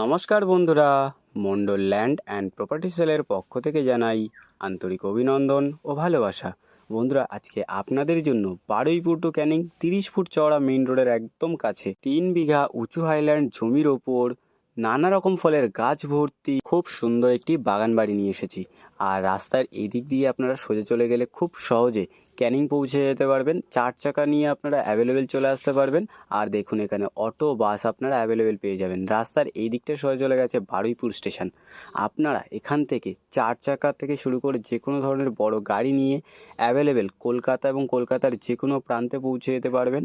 নমস্কার বন্ধুরা, Mondal land and property সেলের পক্ষ থেকে জানাই আন্তরিক অভিনন্দন ও ভালোবাসা। বন্ধুরা, আজকে আপনাদের জন্য বারুইপুর টু ক্যানিং 30 ফুট চওড়া মেইন রোডের একদম কাছে 3 বিঘা উঁচু হাইল্যান্ড জমির ওপর নানা রকম ফলের গাছ ভর্তি খুব সুন্দর একটি বাগান বাড়ি নিয়ে এসেছি। আর রাস্তার এই দিক দিয়ে আপনারা সোজা চলে গেলে খুব সহজে ক্যানিং পৌঁছে যেতে পারবেন। 4 চাকা নিয়ে আপনারা অ্যাভেলেবেল চলে আসতে পারবেন। আর দেখুন, এখানে অটো বাস আপনারা অ্যাভেলেবেল পেয়ে যাবেন। রাস্তার এই দিকটা সোজা চলে গেছে বারুইপুর স্টেশন। আপনারা এখান থেকে 4 চাকা থেকে শুরু করে যে কোনো ধরনের বড় গাড়ি নিয়ে অ্যাভেলেবেল কলকাতা এবং কলকাতার যে কোনো প্রান্তে পৌঁছে যেতে পারবেন।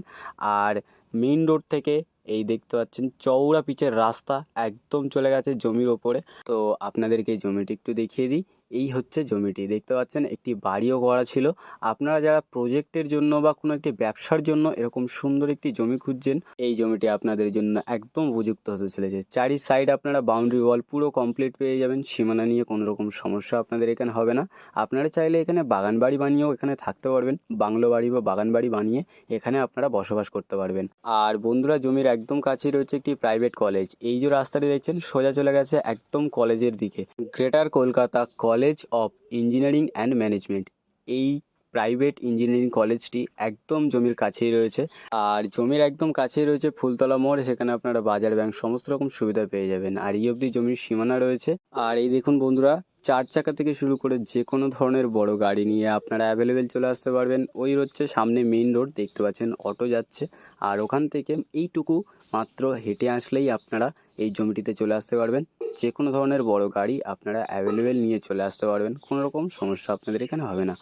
আর মেইন রোড থেকে এই দেখতে পাচ্ছেন চওড়া পিচের রাস্তা একদম চলে গেছে জমির ওপরে। তো আপনাদেরকে এই জমিটি একটু দেখিয়ে দিই। এই হচ্ছে জমিটি, দেখতে পাচ্ছেন একটি বাড়িও করা ছিল। আপনারা যারা প্রজেক্টের জন্য বা কোনো একটি ব্যবসার জন্য এরকম সুন্দর একটি জমি খুঁজছেন, এই জমিটি আপনাদের জন্য একদম উপযুক্ত হতে চলেছে। চারি সাইড আপনারা বাউন্ডারি ওয়াল পুরো কমপ্লিট পেয়ে যাবেন। সীমানা নিয়ে কোনো রকম সমস্যা আপনাদের এখানে হবে না। আপনারা চাইলে এখানে বাগান বাড়ি বানিয়েও এখানে থাকতে পারবেন। বাংলো বাড়ি বা বাগান বাড়ি বানিয়ে এখানে আপনারা বসবাস করতে পারবেন। আর বন্ধুরা, জমির একদম কাছেই রয়েছে একটি প্রাইভেট কলেজ। এই যে রাস্তাটি দেখছেন সোজা চলে গেছে একদম কলেজের দিকে। Greater Kolkata college of engineering and management, এই প্রাইভেট ইঞ্জিনিয়ারিং কলেজটি একদম জমির কাছেই রয়েছে। আর জমির একদম কাছেই রয়েছে ফুলতলা মোড়, সেখানে আপনারা বাজার ব্যাংক সমস্ত রকম সুবিধা পেয়ে যাবেন। আর এই অবধি জমির সীমানা রয়েছে। আর এই দেখুন বন্ধুরা, 4 চাকা থেকে শুরু করে যে কোনো ধরনের বড় গাড়ি নিয়ে আপনারা অ্যাভেলেবেল চলে আসতে পারবেন। ওই হচ্ছে সামনে মেইন রোড, দেখতে পাচ্ছেন অটো যাচ্ছে। আর ওখান থেকে এইটুকু মাত্র হেঁটে আসলেই আপনারা এই জমিটিতে চলে আসতে পারবেন। যে কোনো ধরনের বড় গাড়ি আপনারা অ্যাভেলেবেল নিয়ে চলে আসতে পারবেন, কোনো রকম সমস্যা আপনাদের এখানে হবে না।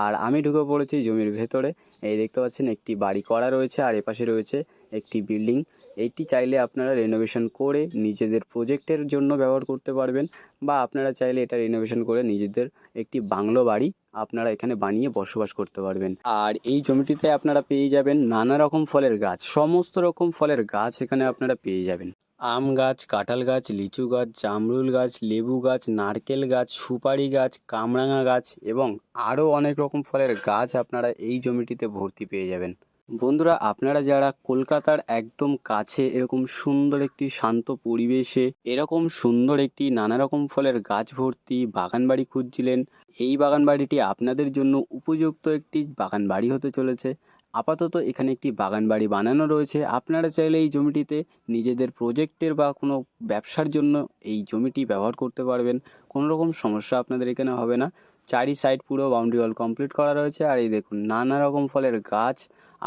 আর আমি ঢুকে পড়েছি জমির ভেতরে। এই দেখতে পাচ্ছেন একটি বাড়ি করা রয়েছে, আর এপাশে রয়েছে একটি বিল্ডিং। এইটি চাইলে আপনারা রেনোভেশন করে নিজেদের প্রজেক্টের জন্য ব্যবহার করতে পারবেন, বা আপনারা চাইলে এটা রেনোভেশন করে নিজেদের একটি বাংলো বাড়ি আপনারা এখানে বানিয়ে বসবাস করতে পারবেন। আর এই জমিটিতে আপনারা পেয়ে যাবেন নানা রকম ফলের গাছ, সমস্ত রকম ফলের গাছ এখানে আপনারা পেয়ে যাবেন। আম গাছ, কাঁঠাল গাছ, লিচু গাছ, জামরুল গাছ, লেবু গাছ, নারকেল গাছ, সুপারি গাছ, কামরাঙা গাছ এবং আরও অনেক রকম ফলের গাছ আপনারা এই জমিটিতে ভর্তি পেয়ে যাবেন। বন্ধুরা, আপনারা যারা কলকাতার একদম কাছে এরকম সুন্দর একটি শান্ত পরিবেশে এরকম সুন্দর একটি নানা রকম ফলের গাছ ভর্তি বাগান বাড়ি খুঁজছিলেন, এই বাগান বাড়িটি আপনাদের জন্য উপযুক্ত একটি বাগান বাড়ি হতে চলেছে। আপাতত এখানে একটি বাগান বাড়ি বানানো রয়েছে। আপনারা চাইলে এই জমিটিতে নিজেদের প্রজেক্টের বা কোনো ব্যবসার জন্য এই জমিটি ব্যবহার করতে পারবেন। কোনো রকম সমস্যা আপনাদের এখানে হবে না। চারি সাইড পুরো বাউন্ডারি ওয়াল কমপ্লিট করা রয়েছে। আর এই দেখুন নানা রকম ফলের গাছ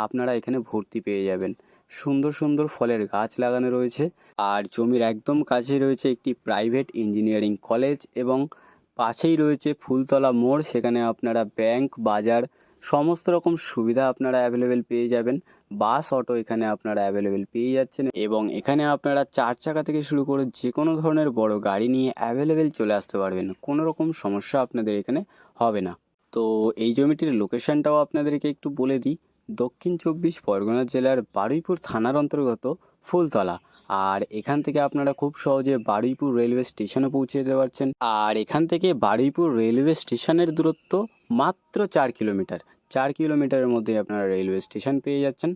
আপনারা এখানে ভর্তি পেয়ে যাবেন। সুন্দর সুন্দর ফলের গাছ লাগানো রয়েছে। আর জমির একদম কাছে রয়েছে একটি প্রাইভেট ইঞ্জিনিয়ারিং কলেজ এবং পাশেই রয়েছে ফুলতলা মোড়, সেখানে আপনারা ব্যাংক, বাজার সমস্ত রকম সুবিধা আপনারা অ্যাভেলেবেল পেয়ে যাবেন। বাস, অটো এখানে আপনারা অ্যাভেলেবেল পেয়ে যাচ্ছেন। এবং এখানে আপনারা 4 চাকা থেকে শুরু করে যে কোনো ধরনের বড় গাড়ি নিয়ে অ্যাভেলেবেল চলে আসতে পারবেন। কোনো রকম সমস্যা আপনাদের এখানে হবে না। তো এই জমিটির লোকেশনটাও আপনাদেরকে একটু বলে দিই। দক্ষিণ 24 পরগনা জেলার বারুইপুর থানার অন্তর্গত ফুলতলা। আর এখান থেকে আপনারা খুব সহজে বারুইপুর রেলওয়ে স্টেশনে পৌঁছে যেতে পারছেন। আর এখান থেকে বারুইপুর রেলওয়ে স্টেশনের দূরত্ব মাত্র 4 কিলোমিটার। 4 কিলোমিটারের মধ্যে আপনারা রেলওয়ে স্টেশন পেয়ে যাচ্ছেন।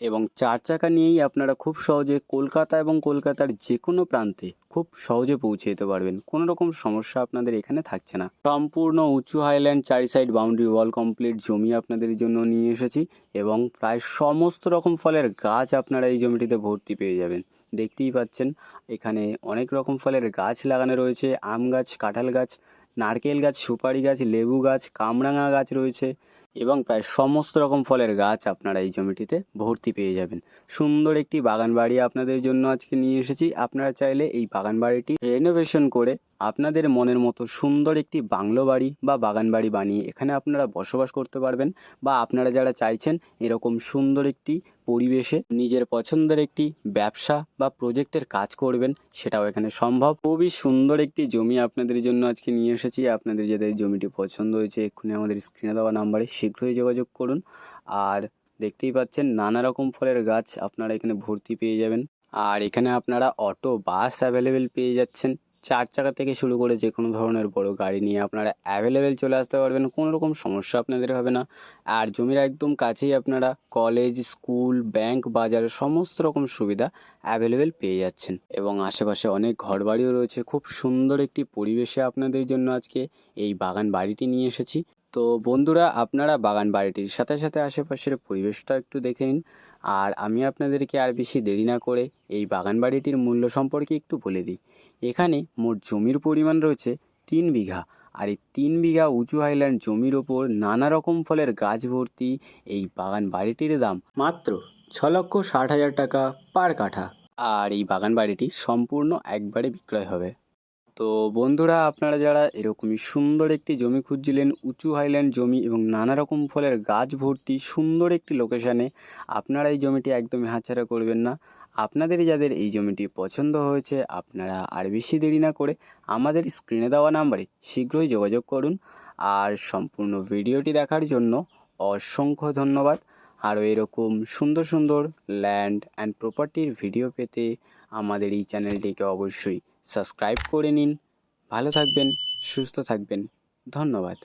এবং 4 চাকা নিয়েই আপনারা খুব সহজে কলকাতা এবং কলকাতার যে কোনো প্রান্তে খুব সহজে পৌঁছে যেতে পারবেন। কোনো রকম সমস্যা আপনাদের এখানে থাকছে না। সম্পূর্ণ উঁচু হাইল্যান্ড, চারি সাইড বাউন্ডারি ওয়াল কমপ্লিট জমি আপনাদের জন্য নিয়ে এসেছি। এবং প্রায় সমস্ত রকম ফলের গাছ আপনারা এই জমিটিতে ভর্তি পেয়ে যাবেন। দেখতেই পাচ্ছেন এখানে অনেক রকম ফলের গাছ লাগানো রয়েছে। আম গাছ, কাঁঠাল গাছ, নারকেল গাছ, সুপারি গাছ, লেবু গাছ, কামরাঙা গাছ রয়েছে এবং প্রায় সমস্ত রকম ফলের গাছ আপনারা এই জমিটিতে ভর্তি পেয়ে যাবেন। সুন্দর একটি বাগান বাড়ি আপনাদের জন্য আজকে নিয়ে এসেছি। আপনারা চাইলে এই বাগান বাড়িটি রেনোভেশন করে আপনাদের মনের মতো সুন্দর একটি বাংলো বাড়ি বা বাগান বাড়ি বানিয়ে এখানে আপনারা বসবাস করতে পারবেন। বা আপনারা যারা চাইছেন এরকম সুন্দর একটি পরিবেশে নিজের পছন্দের একটি ব্যবসা বা প্রজেক্টের কাজ করবেন, সেটাও এখানে সম্ভব। খুবই সুন্দর একটি জমি আপনাদের জন্য আজকে নিয়ে এসেছি। আপনাদের যাদের জমিটি পছন্দ হয়েছে এক্ষুনি আমাদের স্ক্রিনে দেওয়া নাম্বারে শীঘ্রই যোগাযোগ করুন। আর দেখতেই পাচ্ছেন নানা রকম ফলের গাছ আপনারা এখানে ভর্তি পেয়ে যাবেন। আর এখানে আপনারা অটো, বাস অ্যাভেলেবেল পেয়ে যাচ্ছেন। 4 চাকা থেকে শুরু করে যে কোনো ধরনের বড় গাড়ি নিয়ে আপনারা অ্যাভেলেবেল চলে আসতে পারবেন, কোনো রকম সমস্যা আপনাদের হবে না। আর জমির একদম কাছেই আপনারা কলেজ, স্কুল, ব্যাংক, বাজারের সমস্ত রকম সুবিধা অ্যাভেলেবেল পেয়ে যাচ্ছেন এবং আশেপাশে অনেক ঘরবাড়িও রয়েছে। খুব সুন্দর একটি পরিবেশে আপনাদের জন্য আজকে এই বাগান বাড়িটি নিয়ে এসেছি। তো বন্ধুরা, আপনারা বাগান বাড়িটির সাথে সাথে আশেপাশের পরিবেশটা একটু দেখে নিন। আর আমি আপনাদেরকে আর বেশি দেরি না করে এই বাগান বাড়িটির মূল্য সম্পর্কে একটু বলে দিই। এখানে মোট জমির পরিমাণ রয়েছে 3 বিঘা। আর এই 3 বিঘা উঁচু হাইল্যান্ড জমির ওপর নানা রকম ফলের গাছ ভর্তি এই বাগান বাড়িটির দাম মাত্র 6,60,000 টাকা পার কাঠা। আর এই বাগান বাড়িটি সম্পূর্ণ একবারে বিক্রয় হবে। তো বন্ধুরা, আপনারা যারা এরকমই সুন্দর একটি জমি খুঁজছিলেন, উঁচু হাইল্যান্ড জমি এবং নানা রকম ফলের গাছ ভর্তি সুন্দর একটি লোকেশানে, আপনারা এই জমিটি একদমই হাতছাড়া করবেন না। আপনাদের যাদের এই জমিটি পছন্দ হয়েছে, আপনারা আর বেশি দেরি না করে আমাদের স্ক্রিনে দেওয়া নাম্বারে শীঘ্রই যোগাযোগ করুন। আর সম্পূর্ণ ভিডিওটি দেখার জন্য অসংখ্য ধন্যবাদ। আরও এরকম সুন্দর সুন্দর ল্যান্ড অ্যান্ড প্রপার্টির ভিডিও পেতে আমাদের এই চ্যানেলটিকে অবশ্যই সাবস্ক্রাইব করে নিন। ভালো থাকবেন, সুস্থ থাকবেন। ধন্যবাদ।